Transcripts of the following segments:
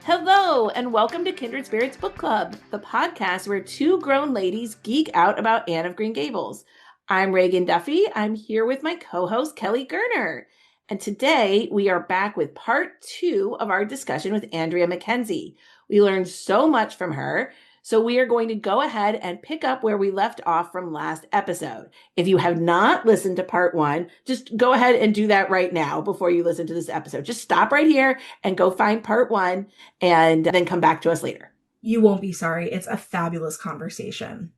Hello, and welcome to Kindred Spirits Book Club, the podcast where two grown ladies geek out about Anne of Green Gables. I'm Reagan Duffy. I'm here with my co-host, Kelly Gerner. And today we are back with part 2 of our discussion with Andrea McKenzie. We learned so much from her, so we are going to go ahead and pick up where we left off from last episode. If you have not listened to part 1, just go ahead and do that right now before you listen to this episode. Just stop right here and go find part 1 and then come back to us later. You won't be sorry. It's a fabulous conversation.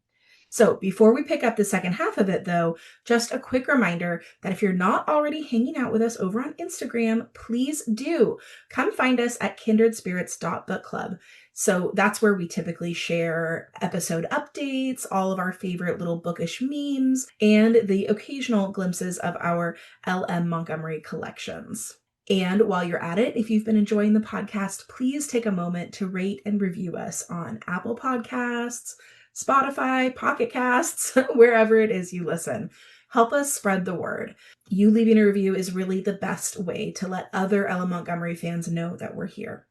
So before we pick up the second half of it, though, just a quick reminder that if you're not already hanging out with us over on Instagram, please do come find us at kindredspirits.bookclub. So that's where we typically share episode updates, all of our favorite little bookish memes, and the occasional glimpses of our L.M. Montgomery collections. And while you're at it, if you've been enjoying the podcast, please take a moment to rate and review us on Apple Podcasts, Spotify, Pocket Casts, wherever it is you listen. Help us spread the word. You leaving a review is really the best way to let other Ella Montgomery fans know that we're here.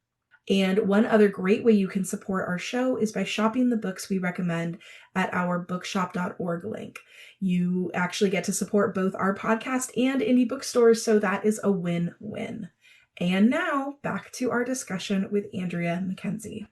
And one other great way you can support our show is by shopping the books we recommend at our bookshop.org link. You actually get to support both our podcast and indie bookstores, so that is a win-win. And now, back to our discussion with Andrea McKenzie.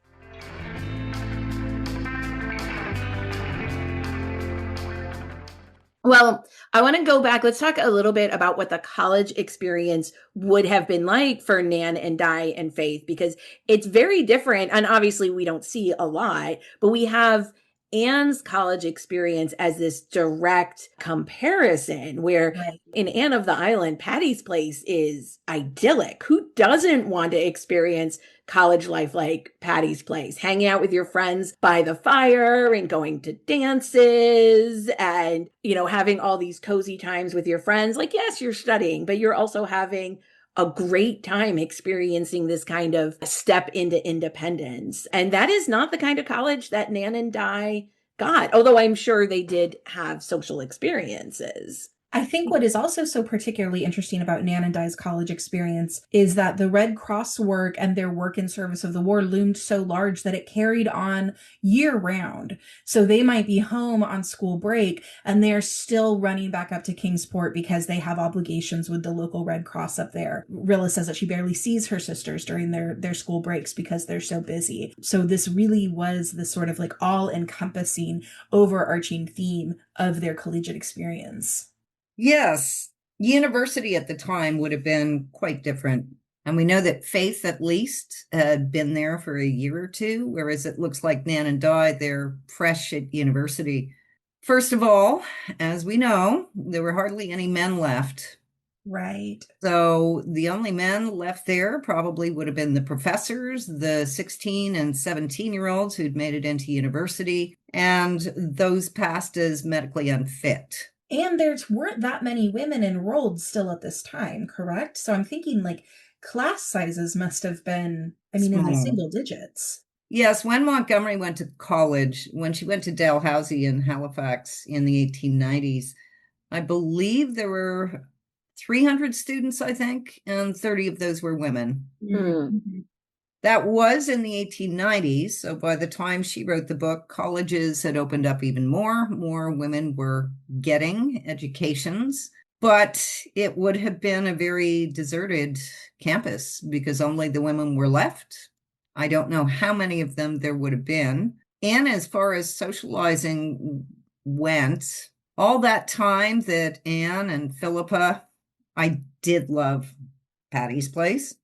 Well, I want to go back. Let's talk a little bit about what the college experience would have been like for Nan and Di and Faith, because it's very different. And obviously we don't see a lot, but we have Anne's college experience as this direct comparison where in Anne of the Island, Patty's Place is idyllic. Who doesn't want to experience college life like Patty's Place? Hanging out with your friends by the fire and going to dances and, having all these cozy times with your friends. Like, yes, you're studying, but you're also having a great time experiencing this kind of step into independence. And that is not the kind of college that Nan and Di got, although I'm sure they did have social experiences. I think what is also so particularly interesting about Nan and Di's college experience is that the Red Cross work and their work in service of the war loomed so large that it carried on year round. So they might be home on school break and they're still running back up to Kingsport because they have obligations with the local Red Cross up there. Rilla says that she barely sees her sisters during their school breaks because they're so busy. So this really was the sort of like all-encompassing, overarching theme of their collegiate experience. Yes, university at the time would have been quite different. And we know that Faith at least had been there for a year or two, whereas it looks like Nan and Di, they're fresh at university. First of all, as we know, there were hardly any men left. Right. So the only men left there probably would have been the professors, the 16 and 17-year-olds who'd made it into university, and those passed as medically unfit. And there weren't that many women enrolled still at this time, correct? So I'm thinking like class sizes must have been, in the single digits. Yes, when Montgomery went to college, when she went to Dalhousie in Halifax in the 1890s, I believe there were 300 students, I think, and 30 of those were women. Mm-hmm. That was in the 1890s. So by the time she wrote the book, colleges had opened up even more. More women were getting educations, but it would have been a very deserted campus because only the women were left. I don't know how many of them there would have been. And as far as socializing went, all that time that Anne and Philippa, I did love Patty's Place.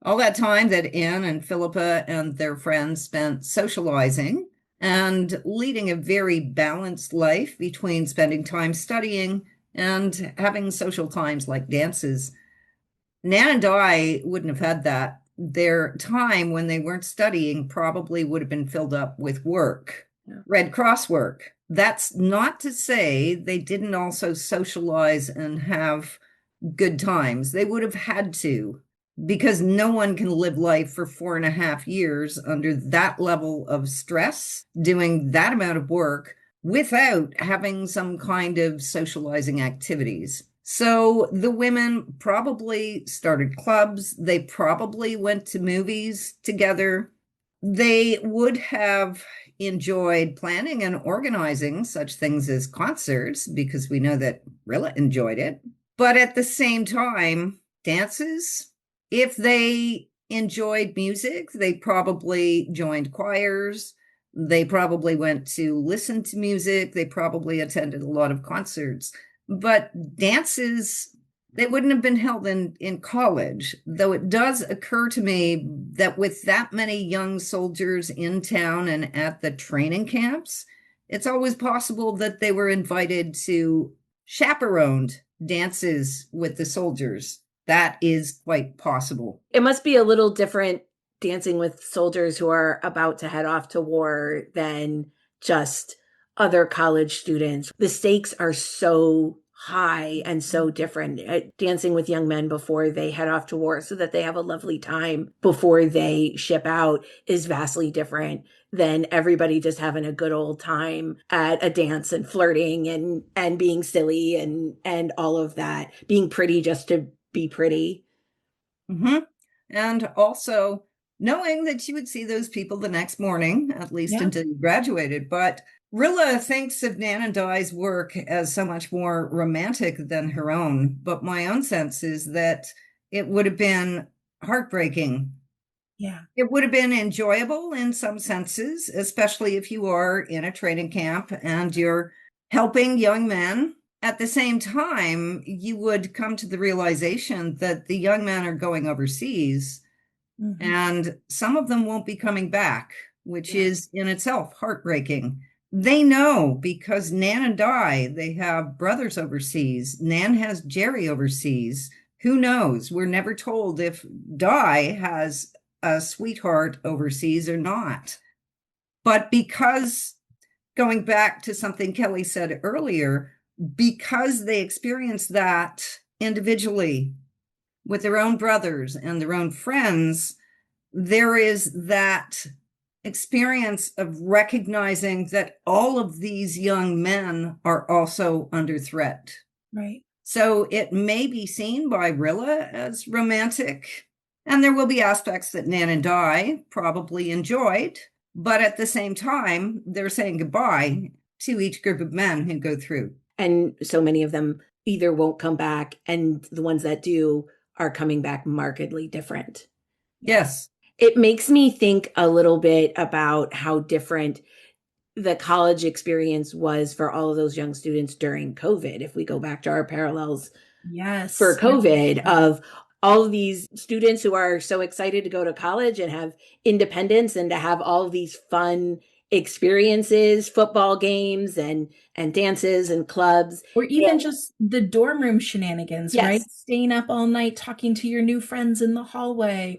All that time that Anne and Philippa and their friends spent socializing and leading a very balanced life between spending time studying and having social times like dances. Nan and Di wouldn't have had that. Their time when they weren't studying probably would have been filled up with work, Red Cross work. That's not to say they didn't also socialize and have good times. They would have had to, because no one can live life for 4.5 years under that level of stress, doing that amount of work without having some kind of socializing activities. So the women probably started clubs. They probably went to movies together. They would have enjoyed planning and organizing such things as concerts because we know that Rilla enjoyed it. But at the same time, dances, if they enjoyed music, they probably joined choirs. They probably went to listen to music. They probably attended a lot of concerts. But dances, they wouldn't have been held in college, though it does occur to me that with that many young soldiers in town and at the training camps, it's always possible that they were invited to chaperoned dances with the soldiers. That is quite possible. It must be a little different dancing with soldiers who are about to head off to war than just other college students. The stakes are so high and so different. Dancing with young men before they head off to war so that they have a lovely time before they ship out is vastly different than everybody just having a good old time at a dance and flirting and being silly and all of that, being pretty just to be pretty. Mm-hmm. And also knowing that you would see those people the next morning, at least until you graduated. But Rilla thinks of Nan and Di's work as so much more romantic than her own. But my own sense is that it would have been heartbreaking. Yeah. It would have been enjoyable in some senses, especially if you are in a training camp and you're helping young men. At the same time, you would come to the realization that the young men are going overseas, and some of them won't be coming back, which is in itself heartbreaking. They know because Nan and Di, they have brothers overseas. Nan has Jerry overseas. Who knows? We're never told if Di has a sweetheart overseas or not. But because, going back to something Kelly said earlier, because they experienced that individually with their own brothers and their own friends, there is that experience of recognizing that all of these young men are also under threat. Right. So it may be seen by Rilla as romantic, and there will be aspects that Nan and Di probably enjoyed, but at the same time, they're saying goodbye to each group of men who go through. And so many of them either won't come back, and the ones that do are coming back markedly different. Yes. It makes me think a little bit about how different the college experience was for all of those young students during COVID. If we go back to our parallels for COVID, of all of these students who are so excited to go to college and have independence and to have all of these fun experiences, football games and dances and clubs. Or even just the dorm room shenanigans, right? Staying up all night, talking to your new friends in the hallway,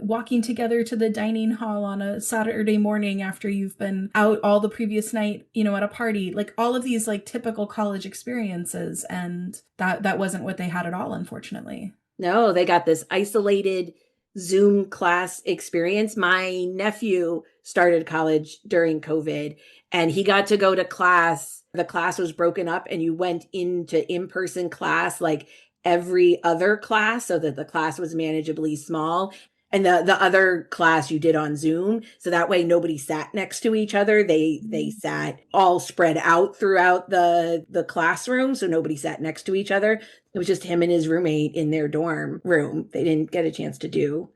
walking together to the dining hall on a Saturday morning after you've been out all the previous night, at a party, like all of these like typical college experiences. And that wasn't what they had at all, unfortunately. No, they got this isolated Zoom class experience. My nephew started college during COVID and he got to go to class. The class was broken up and you went into in-person class like every other class so that the class was manageably small. And the other class you did on Zoom. So that way nobody sat next to each other. They sat all spread out throughout the classroom. So nobody sat next to each other. It was just him and his roommate in their dorm room. They didn't get a chance to do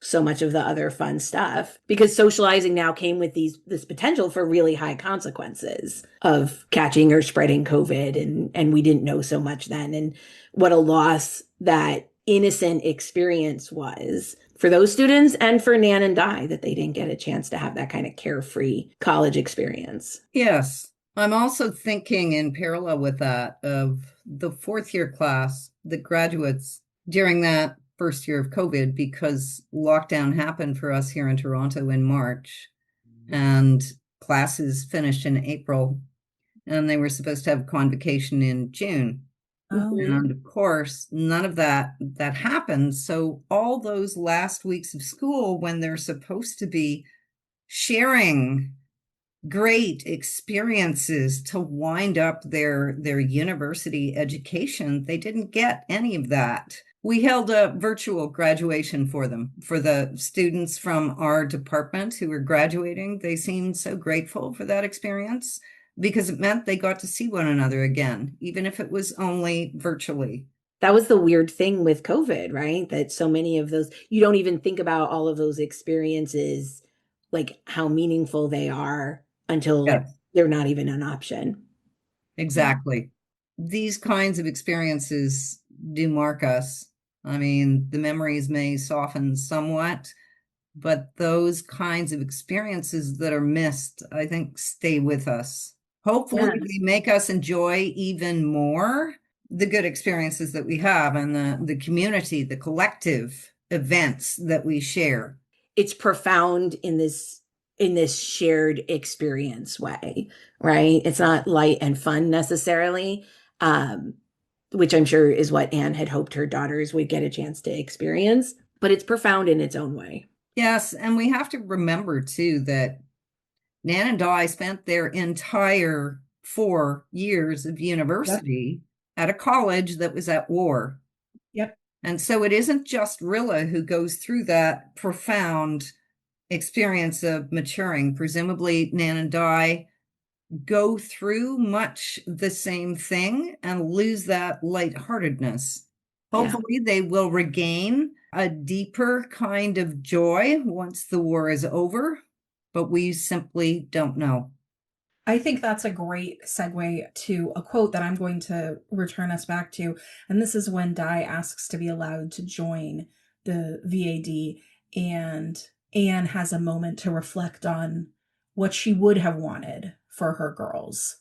so much of the other fun stuff because socializing now came with this potential for really high consequences of catching or spreading COVID. And we didn't know so much then. And what a loss that innocent experience was for those students and for Nan and Di that they didn't get a chance to have that kind of carefree college experience. Yes. I'm also thinking in parallel with that of the fourth year class, the graduates during that first year of COVID, because lockdown happened for us here in Toronto in March and classes finished in April and they were supposed to have convocation in June. And of course, none of that happened. So all those last weeks of school when they're supposed to be sharing great experiences to wind up their university education. They didn't get any of that. We held a virtual graduation for them, for the students from our department who were graduating. They seemed so grateful for that experience because it meant they got to see one another again, even if it was only virtually. That was the weird thing with COVID, right? That so many of those, you don't even think about all of those experiences, like how meaningful they are until Yes, they're not even an option. exactly. These kinds of experiences do mark us. I mean, the memories may soften somewhat, but those kinds of experiences that are missed, I think, stay with us. Hopefully, Yeah. they make us enjoy even more the good experiences that we have and the community, the collective events that we share. It's profound in this shared experience way, right? It's not light and fun necessarily, um, which I'm sure is what Anne had hoped her daughters would get a chance to experience, but it's profound in its own way. Yes, and we have to remember too that Nan and Di spent their entire 4 years of Yep. university at a college that was at war. Yep. And so it isn't just Rilla who goes through that profound experience of maturing. Presumably, Nan and Di go through much the same thing and lose that lightheartedness. Yeah. Hopefully, they will regain a deeper kind of joy once the war is over, but we simply don't know. I think that's a great segue to a quote that I'm going to return us back to. And this is when Di asks to be allowed to join the VAD, and Anne has a moment to reflect on what she would have wanted for her girls.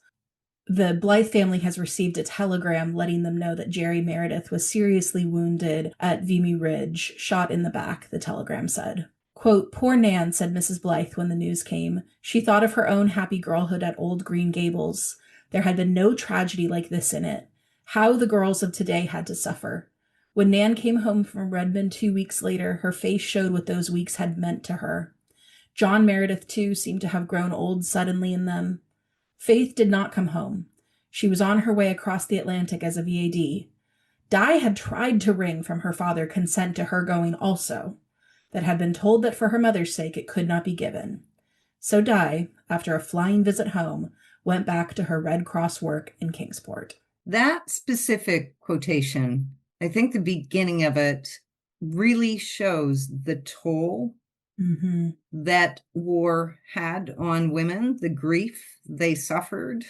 The Blythe family has received a telegram letting them know that Jerry Meredith was seriously wounded at Vimy Ridge, shot in the back, the telegram said. Quote, "Poor Nan," said Mrs. Blythe when the news came. She thought of her own happy girlhood at Old Green Gables. There had been no tragedy like this in it. How the girls of today had to suffer. When Nan came home from Redmond 2 weeks later, her face showed what those weeks had meant to her. John Meredith, too, seemed to have grown old suddenly in them. Faith did not come home. She was on her way across the Atlantic as a VAD. Di had tried to wring from her father consent to her going also, but had been told that for her mother's sake it could not be given. So Di, after a flying visit home, went back to her Red Cross work in Kingsport. That specific quotation, I think the beginning of it really shows the toll that war had on women, the grief they suffered.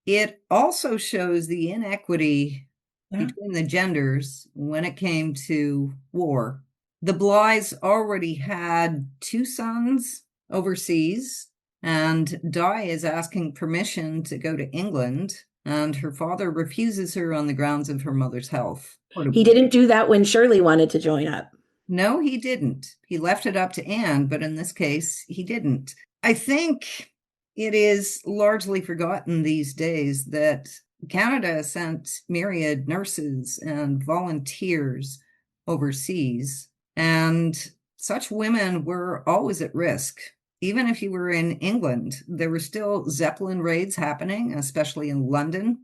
It also shows the inequity between the genders when it came to war. The Blythes already had 2 sons overseas, and Di is asking permission to go to England, and her father refuses her on the grounds of her mother's health. He didn't do that when Shirley wanted to join up. No, he didn't. He left it up to Anne, but in this case, he didn't. I think it is largely forgotten these days that Canada sent myriad nurses and volunteers overseas, and such women were always at risk. Even if you were in England, there were still Zeppelin raids happening, especially in London.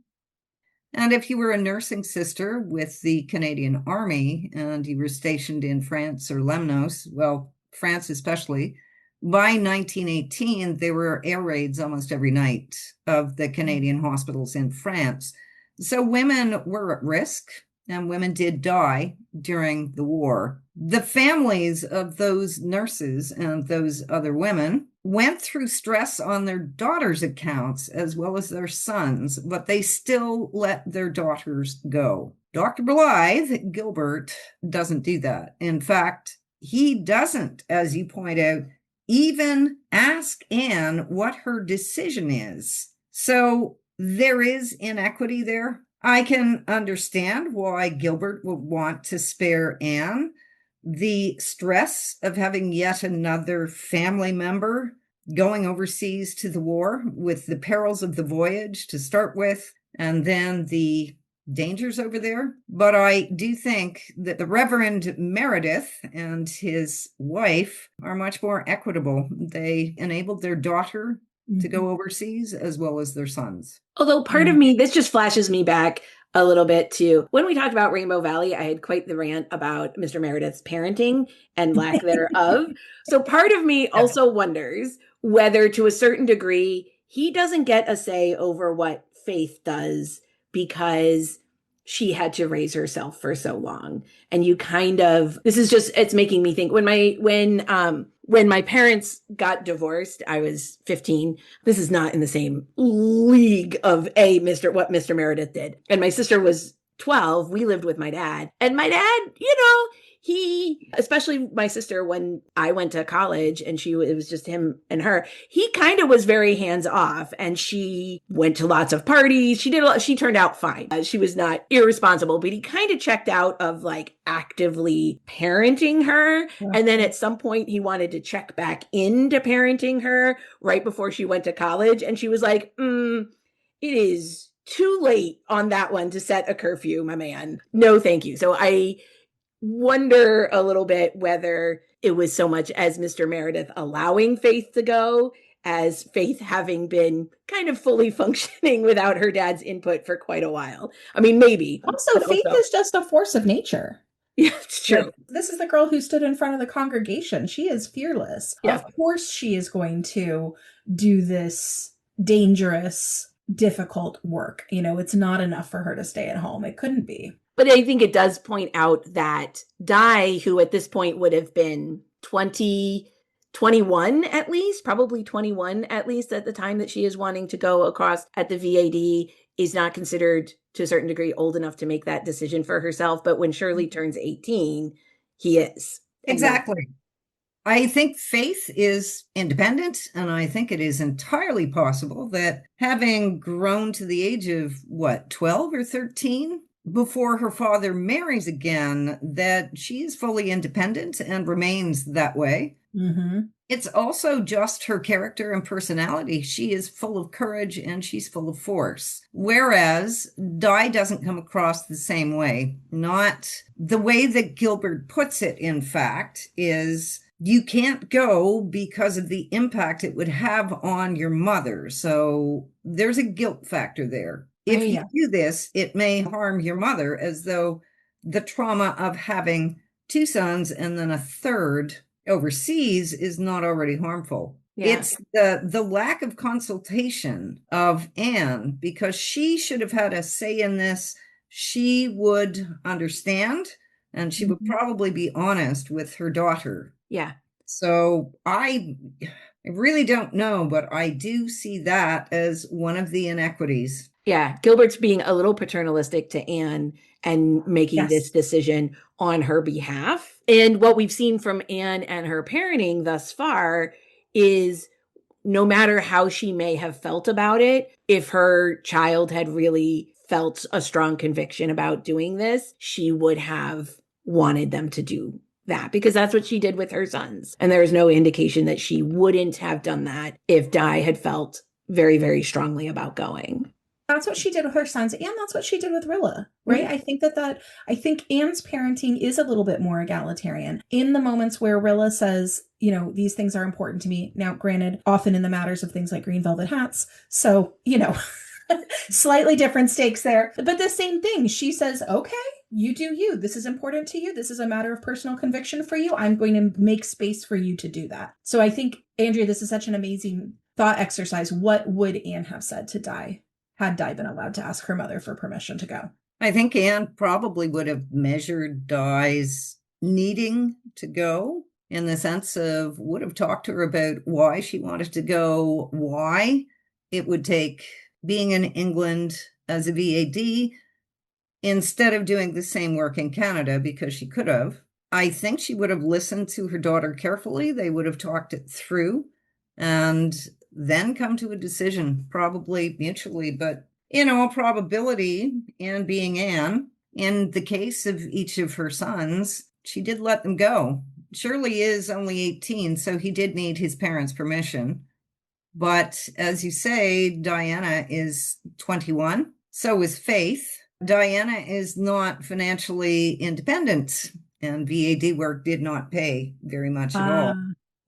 And if you were a nursing sister with the Canadian Army and you were stationed in France or Lemnos, well, France especially, by 1918, there were air raids almost every night of the Canadian hospitals in France. So women were at risk, and women did die during the war. The families of those nurses and those other women went through stress on their daughters' accounts as well as their sons, but they still let their daughters go. Dr. Blythe Gilbert doesn't do that. In fact, he doesn't, as you point out, even ask Anne what her decision is. So there is inequity there. I can understand why Gilbert would want to spare Anne the stress of having yet another family member going overseas to the war with the perils of the voyage to start with, and then the dangers over there. But I do think that the Reverend Meredith and his wife are much more equitable. They enabled their daughter to go overseas, as well as their sons. Although part of me, this just flashes me back a little bit to when we talked about Rainbow Valley, I had quite the rant about Mr. Meredith's parenting and lack thereof. So part of me also wonders whether to a certain degree, he doesn't get a say over what Faith does because she had to raise herself for so long. And you kind of, this is just, it's making me think when my parents got divorced, I was 15. This is not in the same league of what Mr. Meredith did. And my sister was 12. We lived with my dad. And my dad, he, especially my sister, when I went to college and it was just him and her, he kind of was very hands off, and she went to lots of parties. She turned out fine. She was not irresponsible, but he kind of checked out of like actively parenting her. Yeah. And then at some point he wanted to check back into parenting her right before she went to college. And she was like, it is too late on that one to set a curfew, my man. No, thank you. So I wonder a little bit whether it was so much as Mr. Meredith allowing Faith to go as Faith having been kind of fully functioning without her dad's input for quite a while. I mean, maybe. Also, Faith is just a force of nature. Yeah, it's true. Like, this is the girl who stood in front of the congregation. She is fearless. Yeah. Of course she is going to do this dangerous, difficult work. It's not enough for her to stay at home. It couldn't be. But I think it does point out that Di, who at this point would have been 21 at least, probably 21 at least at the time that she is wanting to go across at the VAD, is not considered to a certain degree old enough to make that decision for herself. But when Shirley turns 18, he is. Exactly. I think Faith is independent, and I think it is entirely possible that having grown to the age of 12 or 13, before her father marries again, that she is fully independent and remains that way. Mm-hmm. It's also just her character and personality. She is full of courage and she's full of force. Whereas Di doesn't come across the same way. Not the way that Gilbert puts it, in fact, is you can't go because of the impact it would have on your mother. So there's a guilt factor there. If you do this, it may harm your mother, as though the trauma of having two sons and then a third overseas is not already harmful. Yeah. It's the lack of consultation of Anne, because she should have had a say in this. She would understand, and she would probably be honest with her daughter. Yeah. So I really don't know, but I do see that as one of the inequities. Yeah, Gilbert's being a little paternalistic to Anne and making this decision on her behalf. And what we've seen from Anne and her parenting thus far is no matter how she may have felt about it, if her child had really felt a strong conviction about doing this, she would have wanted them to do that, because that's what she did with her sons. And there is no indication that she wouldn't have done that if Di had felt very, very strongly about going. That's what she did with her sons, and that's what she did with Rilla, right? Mm-hmm. I think Anne's parenting is a little bit more egalitarian. In the moments where Rilla says, these things are important to me. Now, granted, often in the matters of things like green velvet hats. So, slightly different stakes there. But the same thing, she says, okay, you do you. This is important to you. This is a matter of personal conviction for you. I'm going to make space for you to do that. So I think, Andrea, this is such an amazing thought exercise. What would Anne have said to Di had Di been allowed to ask her mother for permission to go? I think Anne probably would have measured Di's needing to go, in the sense of would have talked to her about why she wanted to go, why it would take being in England as a VAD instead of doing the same work in Canada, because she could have. I think she would have listened to her daughter carefully. They would have talked it through and then come to a decision, probably mutually. But in all probability, Anne being Anne, in the case of each of her sons, she did let them go. Shirley is only 18, so he did need his parents' permission. But as you say, Diana is 21. So is Faith. Diana is not financially independent, and VAD work did not pay very much at all.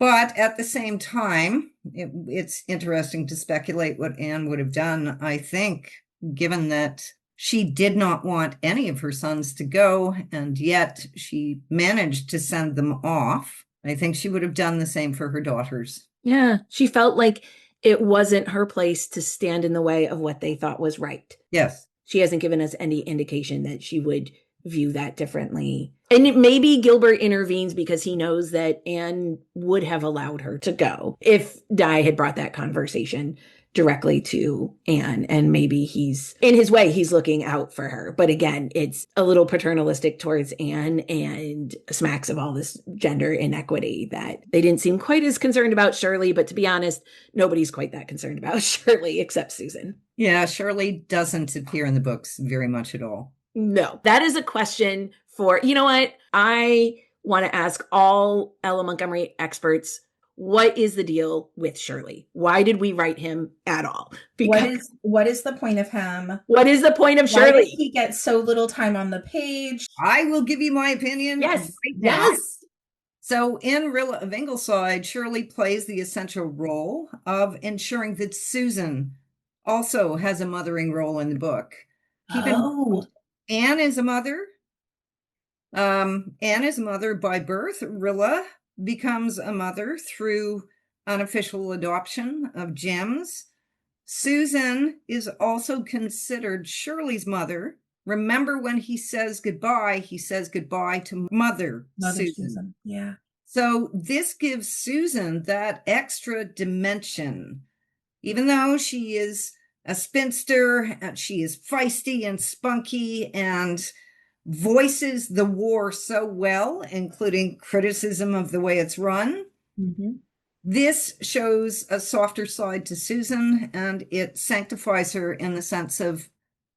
But at the same time, it's interesting to speculate what Anne would have done, I think, given that she did not want any of her sons to go, and yet she managed to send them off. I think she would have done the same for her daughters. Yeah, she felt like it wasn't her place to stand in the way of what they thought was right. Yes. She hasn't given us any indication that she would view that differently. And maybe Gilbert intervenes because he knows that Anne would have allowed her to go if Di had brought that conversation directly to Anne. And maybe he's, in his way, he's looking out for her. But again, it's a little paternalistic towards Anne and smacks of all this gender inequity that they didn't seem quite as concerned about Shirley. But to be honest, nobody's quite that concerned about Shirley except Susan. Yeah, Shirley doesn't appear in the books very much at all. No, that is a question for, you know what? I want to ask all Ella Montgomery experts, what is the deal with Shirley? Why did we write him at all? Because what is the point of him? What is the point of Why Shirley? did he get so little time on the page? I will give you my opinion. Yes. Right now. Yes. So in Rilla of Ingleside, Shirley plays the essential role of ensuring that Susan also has a mothering role in the book. Keep in mind, Anne is a mother. Anne is a mother by birth. Rilla becomes a mother through unofficial adoption of Jem's. Susan is also considered Shirley's mother. Remember, when he says goodbye to Mother Susan. Yeah. So this gives Susan that extra dimension. Even though she is a spinster, and she is feisty and spunky and voices the war so well, including criticism of the way it's run. Mm-hmm. This shows a softer side to Susan, and it sanctifies her in the sense of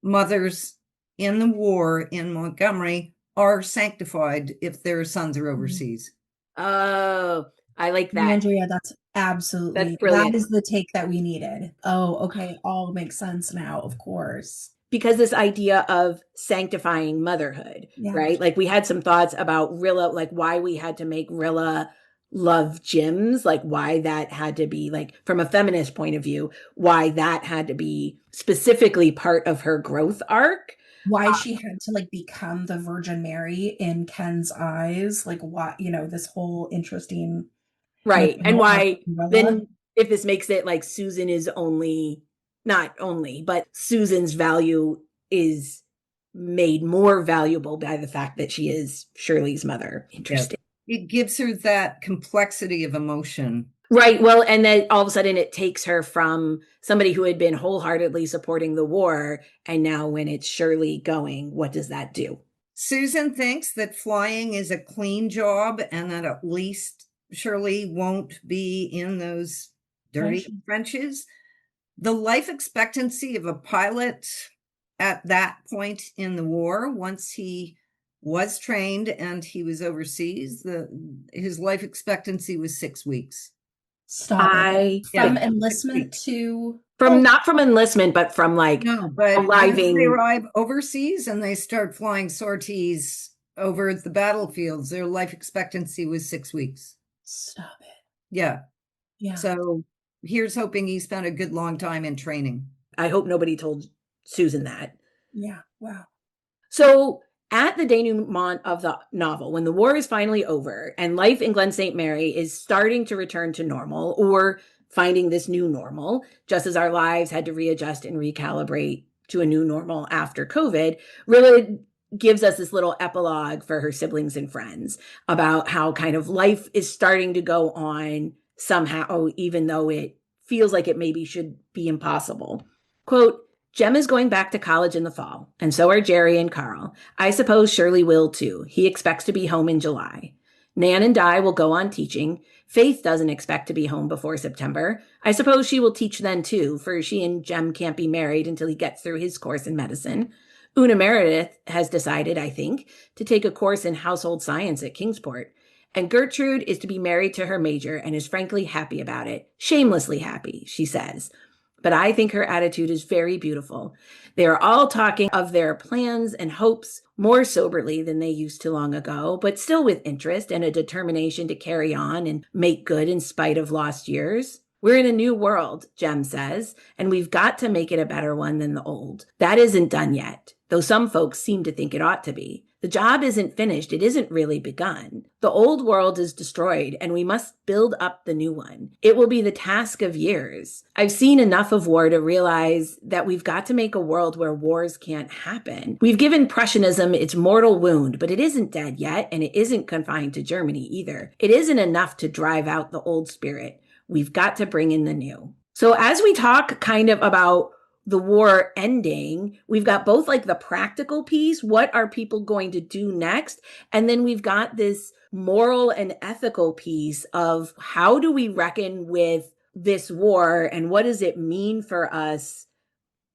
mothers in the war in Montgomery are sanctified if their sons are overseas. Oh, I like that. Andrea, that's absolutely, that's brilliant. That is the take that we needed. Oh, okay. All makes sense now, of course. Because this idea of sanctifying motherhood, right? Like we had some thoughts about Rilla, like why we had to make Rilla love Jim's, like why that had to be, like from a feminist point of view, why that had to be specifically part of her growth arc. Why she had to like become the Virgin Mary in Ken's eyes, like what, this whole interesting. Right. And why then, if this makes it like Susan is not only, but Susan's value is made more valuable by the fact that she is Shirley's mother. Interesting. Yes. It gives her that complexity of emotion. Right. Well, and then all of a sudden it takes her from somebody who had been wholeheartedly supporting the war. And now when it's Shirley going, what does that do? Susan thinks that flying is a clean job and that at least Shirley won't be in those dirty trenches. The life expectancy of a pilot at that point in the war, once he was trained and he was overseas, his life expectancy was 6 weeks. Stop it. From enlistment to... Not from enlistment, but from like arriving. They arrive overseas and they start flying sorties over the battlefields. Their life expectancy was 6 weeks. Stop it. Yeah. Yeah. So here's hoping he spent a good long time in training. I hope nobody told Susan that. Yeah. Wow. So at the denouement of the novel, when the war is finally over and life in Glen St. Mary is starting to return to normal or finding this new normal, just as our lives had to readjust and recalibrate to a new normal after COVID, Rilla gives us this little epilogue for her siblings and friends about how kind of life is starting to go on somehow, even though it feels like it maybe should be impossible. Quote, Jem is going back to college in the fall, and so are Jerry and Carl. I suppose Shirley will too. He expects to be home in July. Nan and Di will go on teaching. Faith doesn't expect to be home before September. I suppose she will teach then too, for she and Jem can't be married until he gets through his course in medicine. Una Meredith has decided, I think, to take a course in household science at Kingsport. And Gertrude is to be married to her major and is frankly happy about it. Shamelessly happy, she says. but I think her attitude is very beautiful. They are all talking of their plans and hopes more soberly than they used to long ago, but still with interest and a determination to carry on and make good in spite of lost years. We're in a new world, Jem says, and we've got to make it a better one than the old. That isn't done yet, though some folks seem to think it ought to be. The job isn't finished. It isn't really begun. The old world is destroyed, and we must build up the new one. It will be the task of years. I've seen enough of war to realize that we've got to make a world where wars can't happen. We've given Prussianism its mortal wound, but it isn't dead yet, and it isn't confined to Germany either. It isn't enough to drive out the old spirit. We've got to bring in the new. So as we talk kind of about the war ending, we've got both like the practical piece, what are people going to do next? And then we've got this moral and ethical piece of how do we reckon with this war and what does it mean for us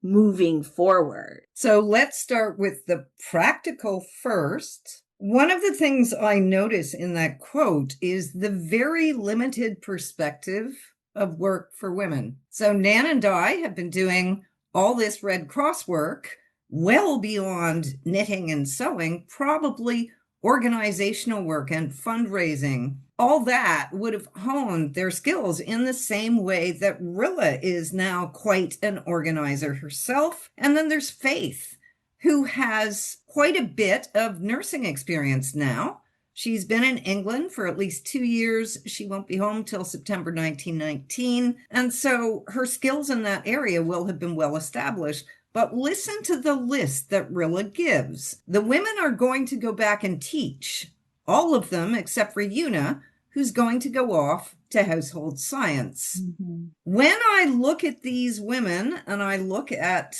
moving forward? So let's start with the practical first. One of the things I notice in that quote is the very limited perspective of work for women. So Nan and Di have been doing all this Red Cross work well beyond knitting and sewing, probably organizational work and fundraising. All that would have honed their skills in the same way that Rilla is now quite an organizer herself. And then there's Faith, who has quite a bit of nursing experience now. She's been in England for at least 2 years. She won't be home till September 1919. And so her skills in that area will have been well established. But listen to the list that Rilla gives. The women are going to go back and teach. All of them except for Una, who's going to go off to household science. Mm-hmm. When I look at these women and I look at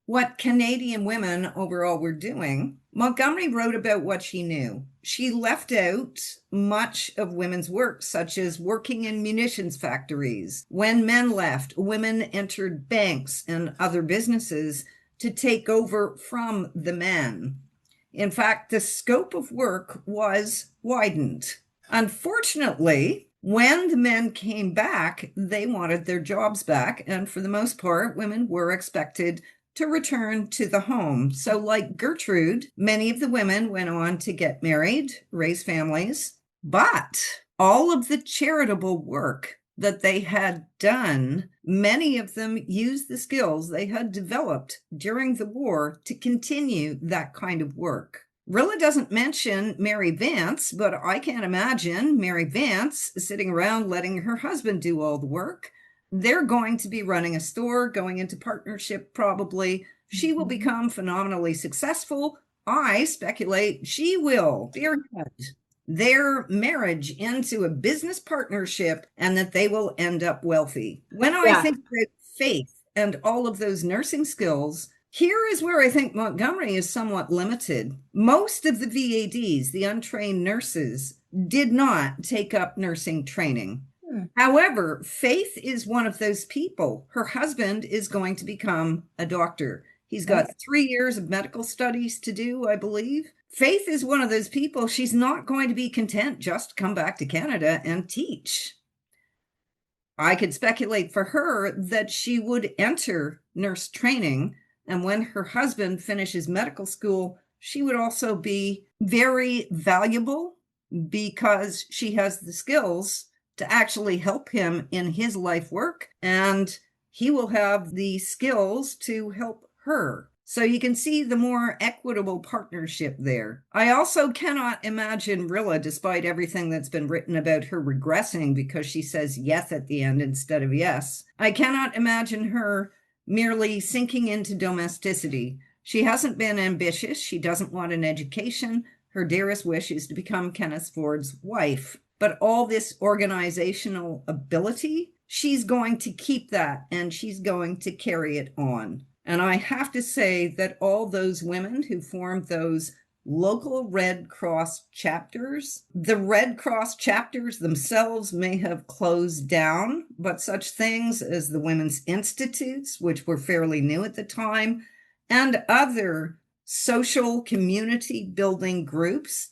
what Canadian women overall were doing, Montgomery wrote about what she knew. She left out much of women's work, such as working in munitions factories. When men left, women entered banks and other businesses to take over from the men. In fact, the scope of work was widened. Unfortunately, when the men came back, they wanted their jobs back, and for the most part, women were expected to return to the home. So like Gertrude, many of the women went on to get married, raise families, but all of the charitable work that they had done, many of them used the skills they had developed during the war to continue that kind of work. Rilla doesn't mention Mary Vance, but I can't imagine Mary Vance sitting around letting her husband do all the work. They're going to be running a store, going into partnership probably. She will become phenomenally successful. I speculate she will spearhead their marriage into a business partnership and that they will end up wealthy. When I think about Faith and all of those nursing skills, here is where I think Montgomery is somewhat limited. Most of the VADs, the untrained nurses, did not take up nursing training. However, Faith is one of those people. Her husband is going to become a doctor. He's got 3 years of medical studies to do, I believe. Faith is one of those people. She's not going to be content just to come back to Canada and teach. I could speculate for her that she would enter nurse training, and when her husband finishes medical school, she would also be very valuable because she has the skills to actually help him in his life work, and he will have the skills to help her. So you can see the more equitable partnership there. I also cannot imagine Rilla, despite everything that's been written about her regressing because she says yes at the end instead of yes. I cannot imagine her merely sinking into domesticity. She hasn't been ambitious. She doesn't want an education. Her dearest wish is to become Kenneth Ford's wife. But all this organizational ability, she's going to keep that and she's going to carry it on. And I have to say that all those women who formed those local Red Cross chapters, the Red Cross chapters themselves may have closed down, but such things as the Women's Institutes, which were fairly new at the time, and other social community building groups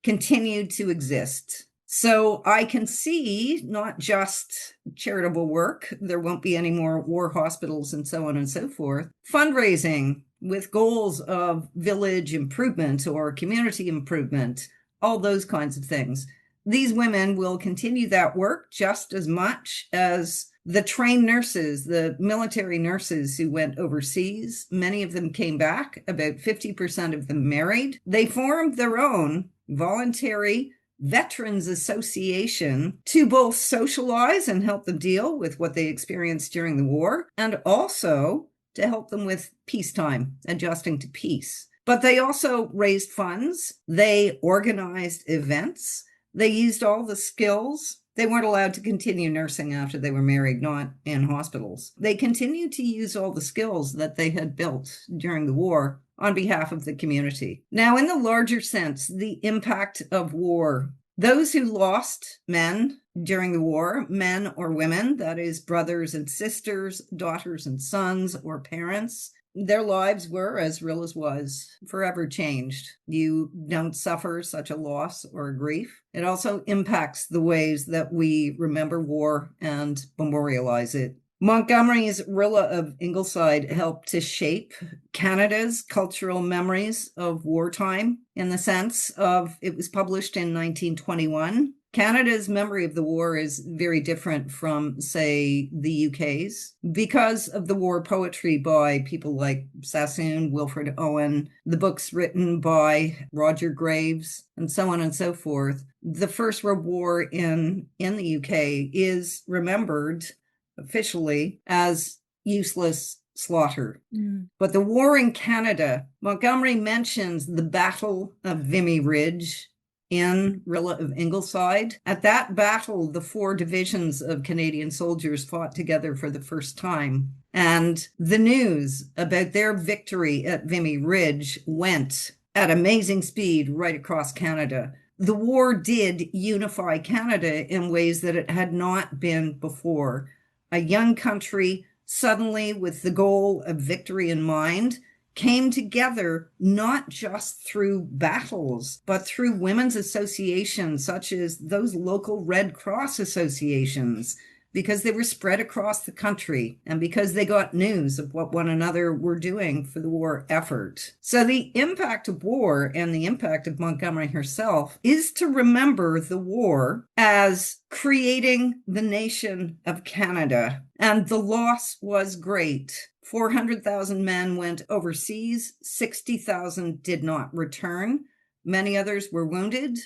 continued to exist. So I can see not just charitable work, there won't be any more war hospitals and so on and so forth, fundraising with goals of village improvement or community improvement, all those kinds of things. These women will continue that work just as much as the trained nurses, the military nurses who went overseas. Many of them came back, about 50% of them married. They formed their own voluntary Veterans Association to both socialize and help them deal with what they experienced during the war, and also to help them with peacetime, adjusting to peace. But they also raised funds, they organized events, they used all the skills. They weren't allowed to continue nursing after they were married, not in hospitals. They continued to use all the skills that they had built during the war on behalf of the community. Now, in the larger sense, the impact of war. Those who lost men during the war, men or women, that is, brothers and sisters, daughters and sons, or parents, their lives were, as Rilla's was, forever changed. You don't suffer such a loss or grief. It also impacts the ways that we remember war and memorialize it. Montgomery's Rilla of Ingleside helped to shape Canada's cultural memories of wartime in the sense of it was published in 1921. Canada's memory of the war is very different from, say, the UK's because of the war poetry by people like Sassoon, Wilfred Owen, the books written by Roger Graves, and so on and so forth. The First World War in the UK is remembered officially as useless slaughter. But the war in Canada, Montgomery mentions the Battle of Vimy Ridge in Rilla of Ingleside. At that battle, the 4 divisions of Canadian soldiers fought together for the first time. And the news about their victory at Vimy Ridge went at amazing speed right across Canada. The war did unify Canada in ways that it had not been before. A young country, suddenly with the goal of victory in mind, came together not just through battles, but through women's associations, such as those local Red Cross associations, because they were spread across the country and because they got news of what one another were doing for the war effort. So the impact of war and the impact of Montgomery herself is to remember the war as creating the nation of Canada. And the loss was great. 400,000 men went overseas. 60,000 did not return. Many others were wounded.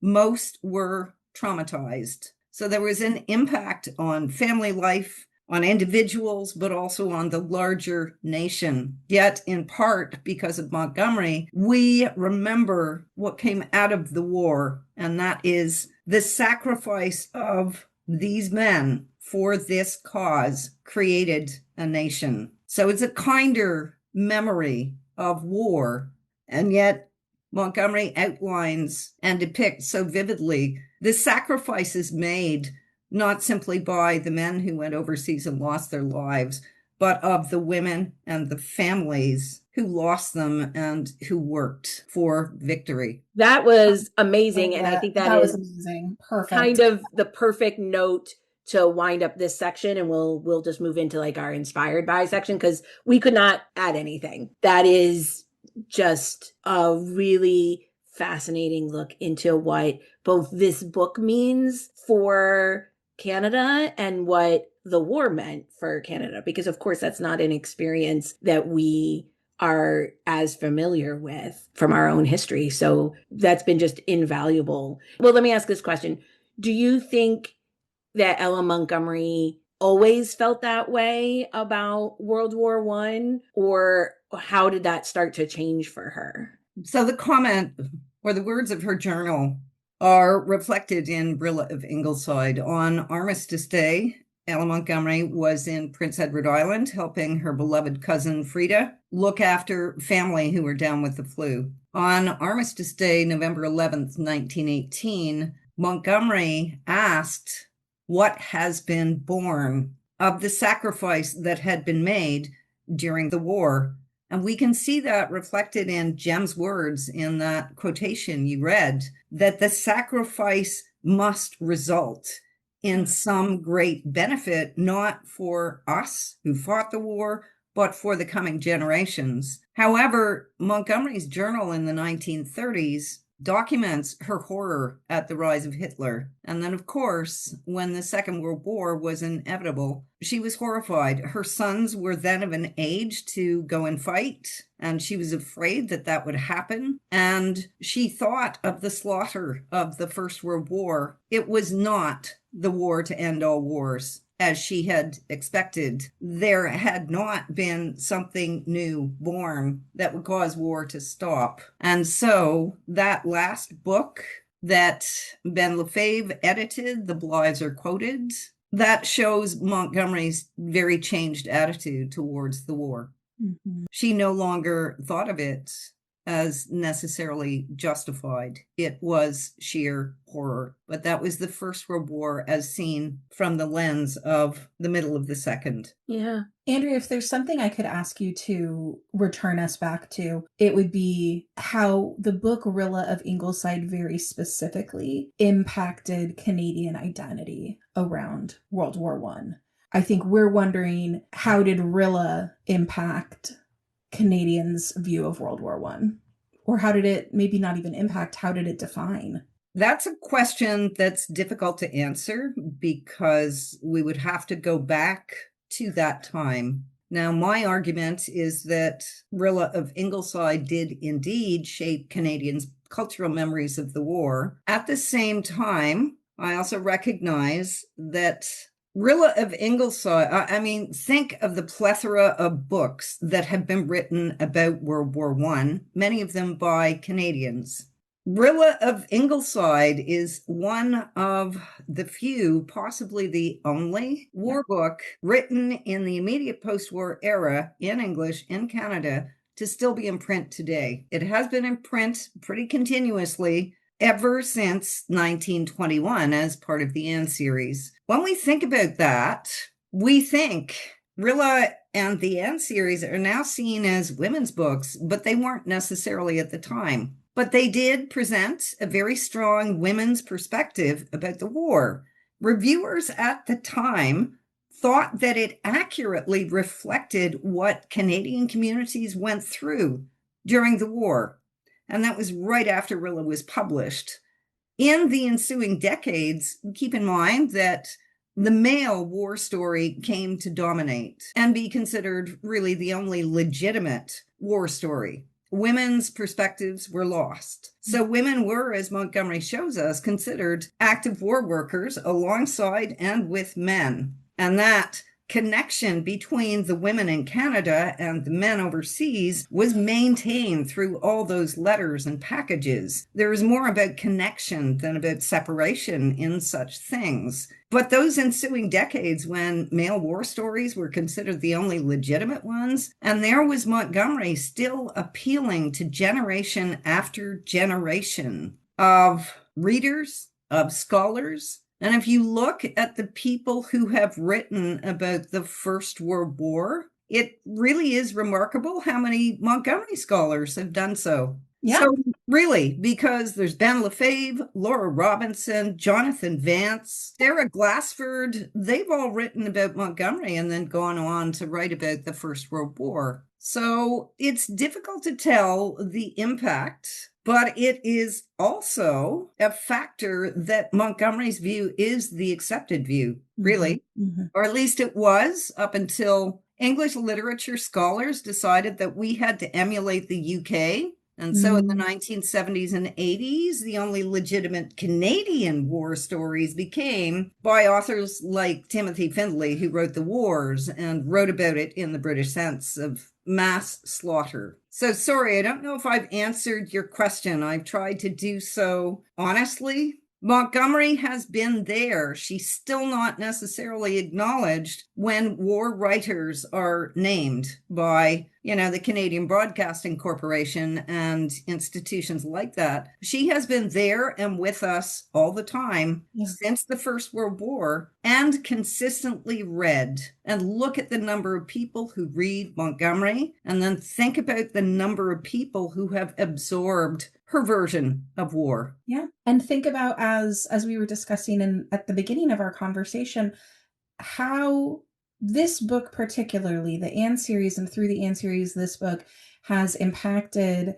Most were traumatized. So there was an impact on family life, on individuals, but also on the larger nation. Yet, in part, because of Montgomery, we remember what came out of the war, and that is the sacrifice of these men for this cause created a nation. So it's a kinder memory of war, and yet Montgomery outlines and depicts so vividly the sacrifices made not simply by the men who went overseas and lost their lives, but of the women and the families who lost them and who worked for victory. That was amazing. And I think that was is amazing. Perfect. kind of the perfect note to wind up this section, and we'll just move into like our inspired by section, because we could not add anything. That is just a really fascinating look into what both this book means for Canada and what the war meant for Canada, because of course that's not an experience that we are as familiar with from our own history. So that's been just invaluable. Well, let me ask this question. Do you think that Ella Montgomery always felt that way about World War I, or how did that start to change for her? So the comment or the words of her journal are reflected in Rilla of Ingleside. On Armistice Day, Ella Montgomery was in Prince Edward Island helping her beloved cousin Frida look after family who were down with the flu. On Armistice Day, November 11th, 1918, Montgomery asked what has been born of the sacrifice that had been made during the war. And we can see that reflected in Jem's words in that quotation you read, that the sacrifice must result in some great benefit, not for us who fought the war, but for the coming generations. However, Montgomery's journal in the 1930s documents her horror at the rise of Hitler. And then, of course, when the Second World War was inevitable, she was horrified. Her sons were then of an age to go and fight, and she was afraid that that would happen. And she thought of the slaughter of the First World War. It was not the war to end all wars, as she had expected. There had not been something new born that would cause war to stop. And so that last book that Ben Lefebvre edited, The Blythes Are Quoted, that shows Montgomery's very changed attitude towards the war. Mm-hmm. She no longer thought of it as necessarily justified. It was sheer horror. But that was the First World War as seen from the lens of the middle of the Second. Yeah. Andrea, if there's something I could ask you to return us back to, it would be how the book Rilla of Ingleside very specifically impacted Canadian identity around World War I. I think we're wondering, how did Rilla impact Canadians' view of World War I? Or how did it maybe not even impact, how did it define? That's a question that's difficult to answer because we would have to go back to that time. Now, my argument is that Rilla of Ingleside did indeed shape Canadians' cultural memories of the war. At the same time, I also recognize that Rilla of Ingleside, think of the plethora of books that have been written about World War I, many of them by Canadians. Rilla of Ingleside is one of the few, possibly the only, war book written in the immediate post-war era in English in Canada to still be in print today. It has been in print pretty continuously ever since 1921 as part of the Anne series. When we think about that, we think Rilla and the Anne series are now seen as women's books, but they weren't necessarily at the time. But they did present a very strong women's perspective about the war. Reviewers at the time thought that it accurately reflected what Canadian communities went through during the war. And that was right after Rilla was published. In the ensuing decades, keep in mind that the male war story came to dominate and be considered really the only legitimate war story. Women's perspectives were lost. So women were, as Montgomery shows us, considered active war workers alongside and with men. And that connection between the women in Canada and the men overseas was maintained through all those letters and packages. There was more about connection than about separation in such things. But those ensuing decades when male war stories were considered the only legitimate ones, and there was Montgomery still appealing to generation after generation of readers, of scholars. And if you look at the people who have written about the First World War, it really is remarkable how many Montgomery scholars have done so. Yeah. So really, because there's Ben Lefebvre, Laura Robinson, Jonathan Vance, Sarah Glassford, they've all written about Montgomery and then gone on to write about the First World War. So it's difficult to tell the impact, but it is also a factor that Montgomery's view is the accepted view, really. Mm-hmm. Or at least it was up until English literature scholars decided that we had to emulate the UK. And so in the 1970s and 80s, the only legitimate Canadian war stories became by authors like Timothy Findlay, who wrote The Wars and wrote about it in the British sense of mass slaughter. So sorry, I don't know if I've answered your question. I've tried to do so honestly. Montgomery has been there. She's still not necessarily acknowledged when war writers are named by, the Canadian Broadcasting Corporation and institutions like that. She has been there and with us all the time since the First World War and consistently read. And look at the number of people who read Montgomery and then think about the number of people who have absorbed her version of war. Yeah. And think about, as we were discussing at the beginning of our conversation, how this book, particularly the Anne series, and through the Anne series, this book has impacted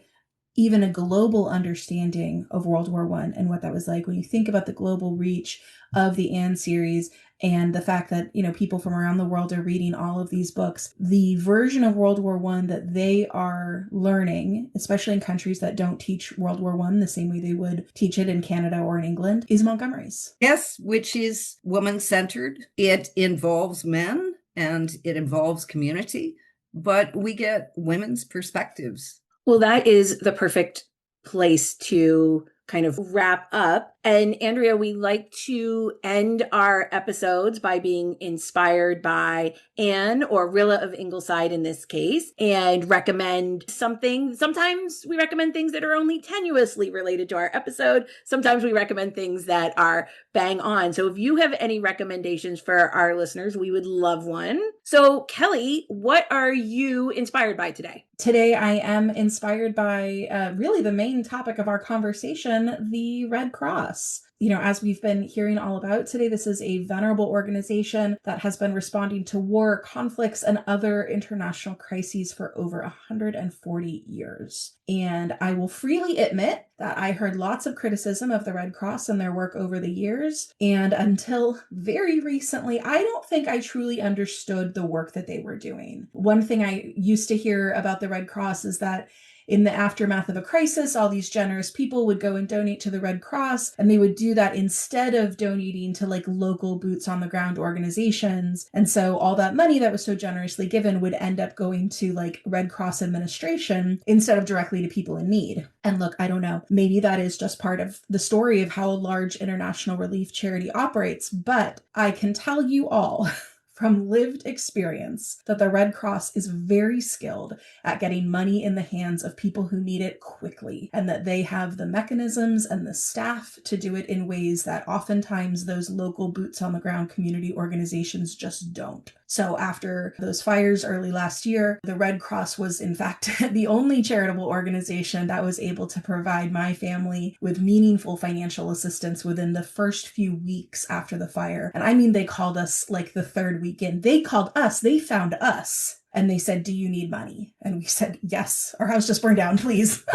even a global understanding of World War I and what that was like. When you think about the global reach of the Anne series and the fact that, people from around the world are reading all of these books, the version of World War I that they are learning, especially in countries that don't teach World War I the same way they would teach it in Canada or in England, is Montgomery's. Yes, which is woman-centered. It involves men and it involves community, but we get women's perspectives. Well, that is the perfect place to kind of wrap up. And Andrea, we like to end our episodes by being inspired by Anne, or Rilla of Ingleside in this case, and recommend something. Sometimes we recommend things that are only tenuously related to our episode. Sometimes we recommend things that are bang on. So if you have any recommendations for our listeners, we would love one. So Kelly, what are you inspired by today? Today, I am inspired by really the main topic of our conversation, the Red Cross. As we've been hearing all about today, this is a venerable organization that has been responding to war, conflicts, and other international crises for over 140 years. And I will freely admit that I heard lots of criticism of the Red Cross and their work over the years. And until very recently, I don't think I truly understood the work that they were doing. One thing I used to hear about the Red Cross is that in the aftermath of a crisis, all these generous people would go and donate to the Red Cross, and they would do that instead of donating to local boots on the ground organizations. And so all that money that was so generously given would end up going to Red Cross administration instead of directly to people in need. And look, I don't know, maybe that is just part of the story of how a large international relief charity operates, but I can tell you all from lived experience that the Red Cross is very skilled at getting money in the hands of people who need it quickly, and that they have the mechanisms and the staff to do it in ways that oftentimes those local boots on the ground community organizations just don't. So after those fires early last year, the Red Cross was in fact the only charitable organization that was able to provide my family with meaningful financial assistance within the first few weeks after the fire. And I mean, they called us the third weekend. They called us, they found us, and they said, "Do you need money?" And we said, "Yes, our house just burned down, please."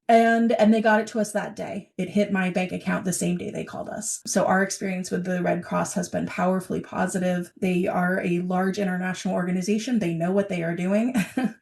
And they got it to us that day. It hit my bank account the same day they called us. So our experience with the Red Cross has been powerfully positive. They are a large international organization. They know what they are doing.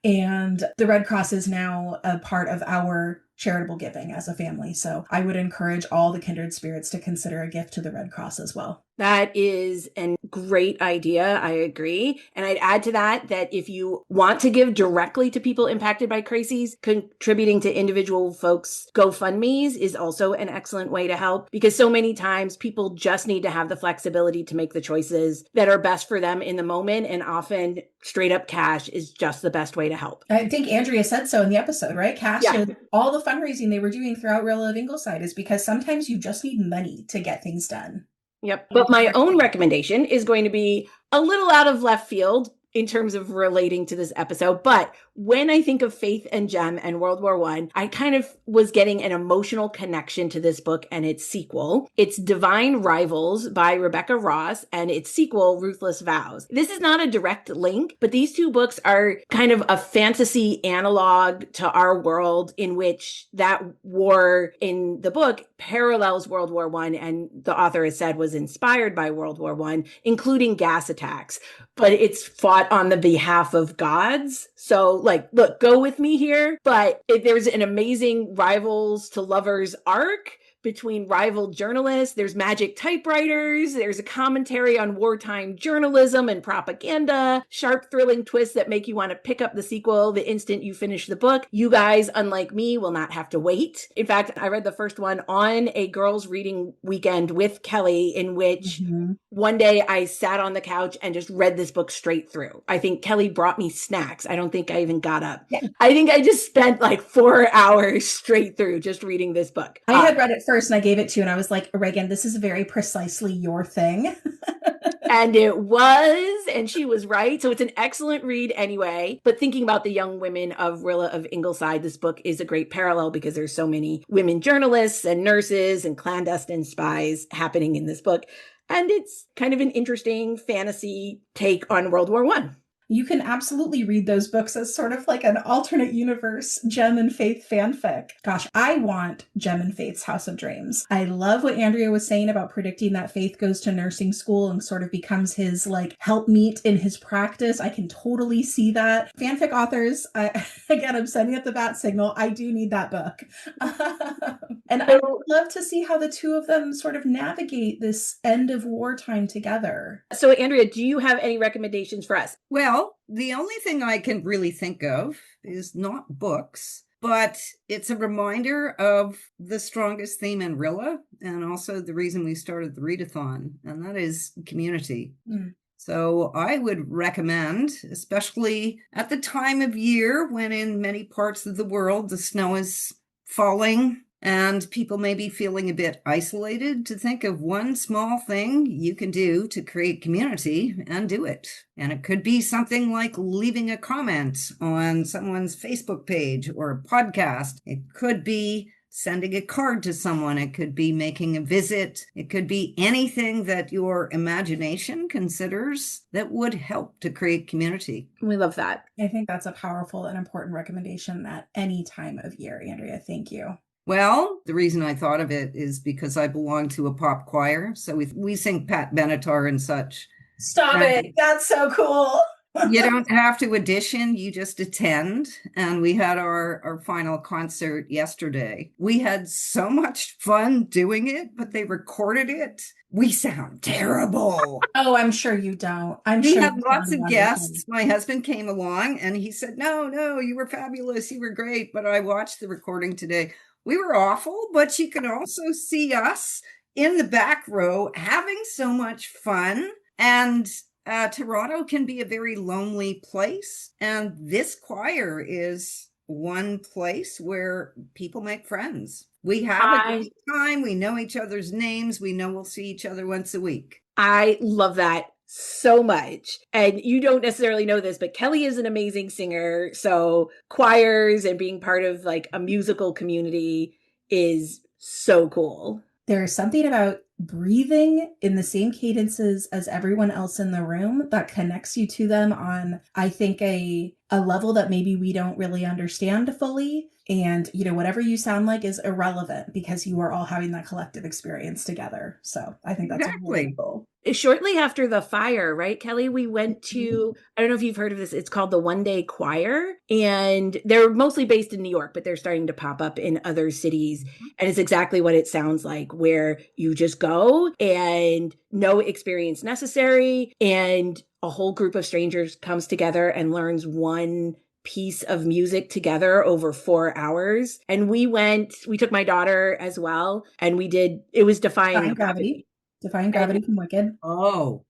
And the Red Cross is now a part of our charitable giving as a family. So I would encourage all the kindred spirits to consider a gift to the Red Cross as well. That is a great idea. I agree. And I'd add to that if you want to give directly to people impacted by crises, contributing to individual folks' GoFundMes is also an excellent way to help, because so many times people just need to have the flexibility to make the choices that are best for them in the moment. And often straight up cash is just the best way to help. I think Andrea said so in the episode, right? Cash, yeah. All the fundraising they were doing throughout Rilla of Ingleside is because sometimes you just need money to get things done. Yep. But my own recommendation is going to be a little out of left field in terms of relating to this episode. But when I think of Faith and Jem and World War I kind of was getting an emotional connection to this book and its sequel. It's Divine Rivals by Rebecca Ross and its sequel, Ruthless Vows. This is not a direct link, but these two books are kind of a fantasy analog to our world, in which that war in the book parallels World War I, and the author has said was inspired by World War I, including gas attacks. But it's fought on the behalf of gods. So look, go with me here. But there's an amazing rivals to lovers arc between rival journalists. There's magic typewriters. There's a commentary on wartime journalism and propaganda, sharp, thrilling twists that make you want to pick up the sequel the instant you finish the book. You guys, unlike me, will not have to wait. In fact, I read the first one on a girls' reading weekend with Kelly, in which one day I sat on the couch and just read this book straight through. I think Kelly brought me snacks. I don't think I even got up. Yeah. I think I just spent 4 hours straight through just reading this book. I had read it first and I gave it to you and I was like, Reagan, this is very precisely your thing. And it was, and she was right. So it's an excellent read anyway. But thinking about the young women of Rilla of Ingleside, this book is a great parallel because there's so many women journalists and nurses and clandestine spies happening in this book. And it's kind of an interesting fantasy take on World War I. You can absolutely read those books as sort of like an alternate universe Gem and Faith fanfic. Gosh, I want Gem and Faith's House of Dreams. I love what Andrea was saying about predicting that Faith goes to nursing school and sort of becomes his like helpmeet in his practice. I can totally see that. Fanfic authors, again, I'm sending up the bat signal. I do need that book. And I would love to see how the two of them sort of navigate this end of wartime together. So, Andrea, do you have any recommendations for us? Well, the only thing I can really think of is not books, but it's a reminder of the strongest theme in Rilla and also the reason we started the readathon, and that is community. So I would recommend, especially at the time of year when in many parts of the world the snow is falling and people may be feeling a bit isolated, to think of one small thing you can do to create community and do it. And it could be something like leaving a comment on someone's Facebook page or a podcast. It could be sending a card to someone. It could be making a visit. It could be anything that your imagination considers that would help to create community. We love that. I think that's a powerful and important recommendation at any time of year, Andrea. Thank you. Well, the reason I thought of it is because I belong to a pop choir. So we sing Pat Benatar and such. Stop it. That's so cool. You don't have to audition, you just attend. And we had our final concert yesterday. We had so much fun doing it, but they recorded it. We sound terrible. Oh, I'm sure you don't. We had lots of guests. My husband came along and he said, no, you were fabulous. You were great. But I watched the recording today. We were awful, but you can also see us in the back row having so much fun. And Toronto can be a very lonely place. And this choir is one place where people make friends. We have a good time. We know each other's names. We know we'll see each other once a week. I love that so much. And you don't necessarily know this, but Kelly is an amazing singer. So choirs and being part of like a musical community is so cool. There's something about breathing in the same cadences as everyone else in the room that connects you to them on, I think, a level that maybe we don't really understand fully. And, whatever you sound like is irrelevant because you are all having that collective experience together. So I think that's really cool. Shortly after the fire, right, Kelly, we went to, I don't know if you've heard of this, it's called the One Day Choir. And they're mostly based in New York, but they're starting to pop up in other cities. And it's exactly what it sounds like, where you just go and no experience necessary. And a whole group of strangers comes together and learns one piece of music together over 4 hours. And we took my daughter as well. And it was Defying Gravity. Defying Gravity from Wicked. Oh.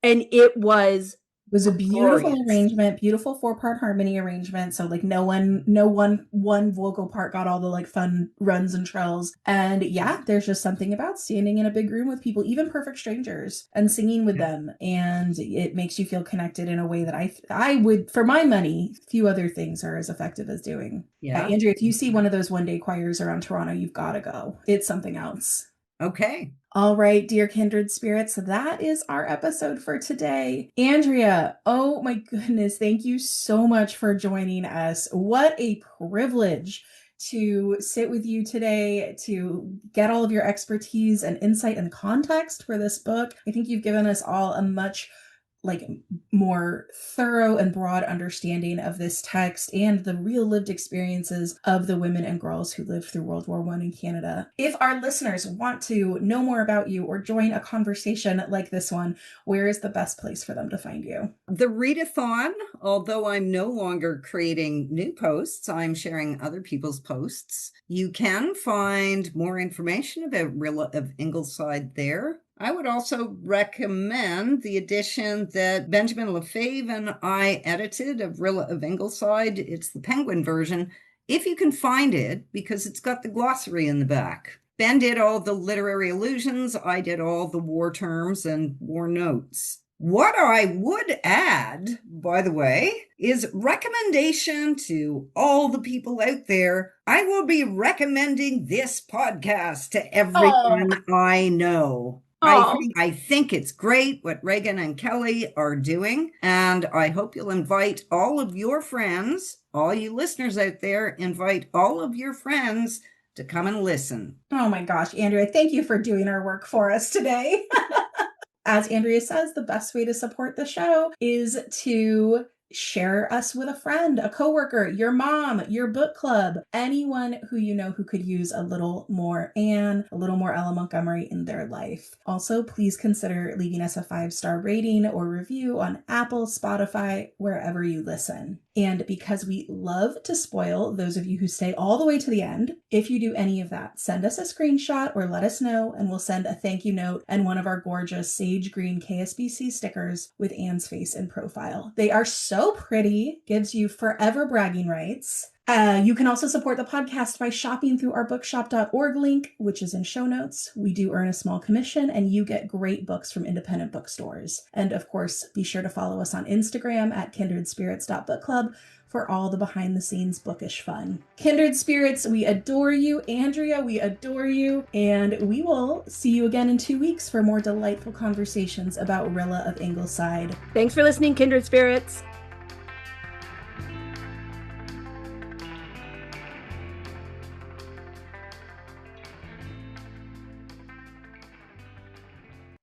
And it was a beautiful arrangement, beautiful 4-part harmony arrangement. So like no one vocal part got all the like fun runs and trills. And yeah, there's just something about standing in a big room with people, even perfect strangers, and singing with them. And it makes you feel connected in a way that I would, for my money, few other things are as effective as doing. Yeah. Andrea, if you see one of those one day choirs around Toronto, you've got to go. It's something else. Okay. All right, dear kindred spirits, that is our episode for today. Andrea, oh my goodness, thank you so much for joining us. What a privilege to sit with you today, to get all of your expertise and insight and context for this book. I think you've given us all a much more thorough and broad understanding of this text and the real lived experiences of the women and girls who lived through World War I in Canada. If our listeners want to know more about you or join a conversation like this one, where is the best place for them to find you? The readathon, although I'm no longer creating new posts, I'm sharing other people's posts. You can find more information about Rilla of Ingleside there. I would also recommend the edition that Benjamin Lefebvre and I edited of Rilla of Ingleside. It's the Penguin version, if you can find it, because it's got the glossary in the back. Ben did all the literary allusions. I did all the war terms and war notes. What I would add, by the way, is recommendation to all the people out there. I will be recommending this podcast to everyone I know. I think it's great what Reagan and Kelly are doing, and I hope you'll invite all of your friends, all you listeners out there, invite all of your friends to come and listen. Oh my gosh, Andrea, thank you for doing our work for us today. As Andrea says, the best way to support the show is to share us with a friend, a coworker, your mom, your book club, anyone who you know who could use a little more Anne, a little more Ella Montgomery in their life. Also, please consider leaving us a 5-star rating or review on Apple, Spotify, wherever you listen. And because we love to spoil those of you who stay all the way to the end, if you do any of that, send us a screenshot or let us know, and we'll send a thank you note and one of our gorgeous sage green KSBC stickers with Anne's face in profile. They are so pretty, gives you forever bragging rights. You can also support the podcast by shopping through our bookshop.org link, which is in show notes. We do earn a small commission, and you get great books from independent bookstores. And of course, be sure to follow us on Instagram at kindredspirits.bookclub for all the behind-the-scenes bookish fun. Kindred Spirits, we adore you. Andrea, we adore you. And we will see you again in 2 weeks for more delightful conversations about Rilla of Ingleside. Thanks for listening, Kindred Spirits.